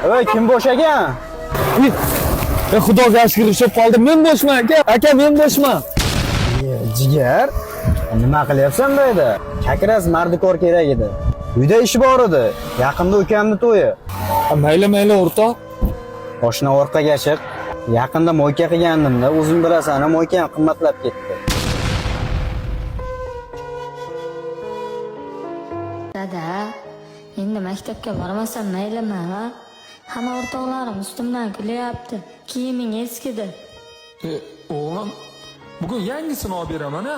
Voy, kim bo'sh ekan? Xudoga shukr ishib qoldim. Men bo'shman aka. Aka men bo'shman. Jigar, nima qilyapsan bu yerda? Kakras mardikor kerak edi. Uyda ishi bor edi. Yaqinda ukamning to'yi. Mayli o'rtoq. Boshna orqaga chiq. Yaqinda mo'yka qilgandimda, o'zing bilasan, mo'yka ham qimmatlab ketdi. Dada, endi maktabga bormasam maylimi? Hamma o'rtoqlarim ustimdan kulyapti. Kiyiming eskidi. O'g'lim, bugun yangisini olib beraman-a.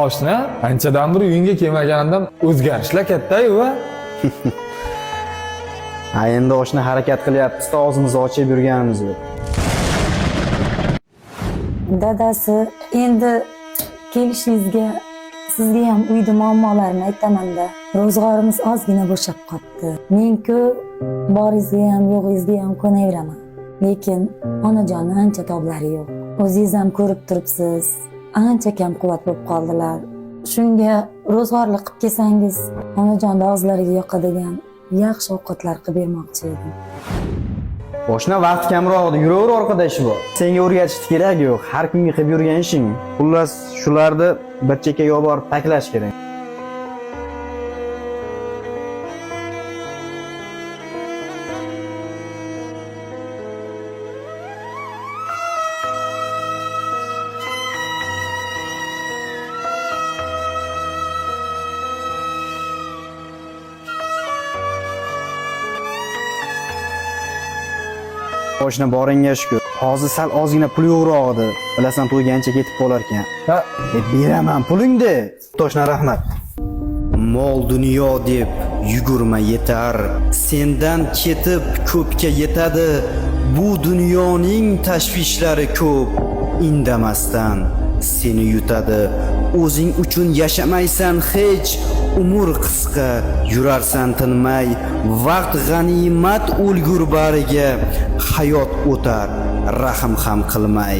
Oshna, anchadan bir uyingga kelmaganimdan o'zgarishlar katta-yu va. Ha, endi oshna harakat qilyapmiz-da, og'zimizni ochib yurganimiz yo'q. Dadasi, endi kelishingizga sizga ham uyda muammolarni aytaman-da. Ro'zg'orimiz ozgina bo'shab qoldi. Men-ku boringizga ham yo'g'ingizga ham ko'naveraman. Lekin onajonni ancha toblari yo'q. O'zingiz ham ko'rib turibsiz. Ancha kam quvvat bo'lib qoldilar. Shunga ro'zg'orlik qilib kelsangiz, onajon og'zlariga yoqadigan yaxshi ovqatlar qilib bermoqchi edim. Boshna vaqt kamroq edi, yuraver orqada ishi bor. Senga o'rgatishni kerak yo'q, har kunga qilib yurgan ishing. Xullas, shularni bir chekkaga olib borib taklash kerak. Boshna boringga shukur. Hozir sal ozgina pul yo'qroq edi. Bilasan, to'ygancha ketib qolar ekan. Ha, Beraman pulingni. Toshna rahmat. Mol dunyo deb yugurma yetar. Sendan ketib ko'pga yetadi. Bu dunyoning tashvishlari ko'p. Indamasdan seni yutadi. O'zing uchun yashamaysan hech. Umr qisqa, yurarsan tinmay. Vaqt g'animat o'lgur bariga. Hayot o'tar, rahm ham qilmay.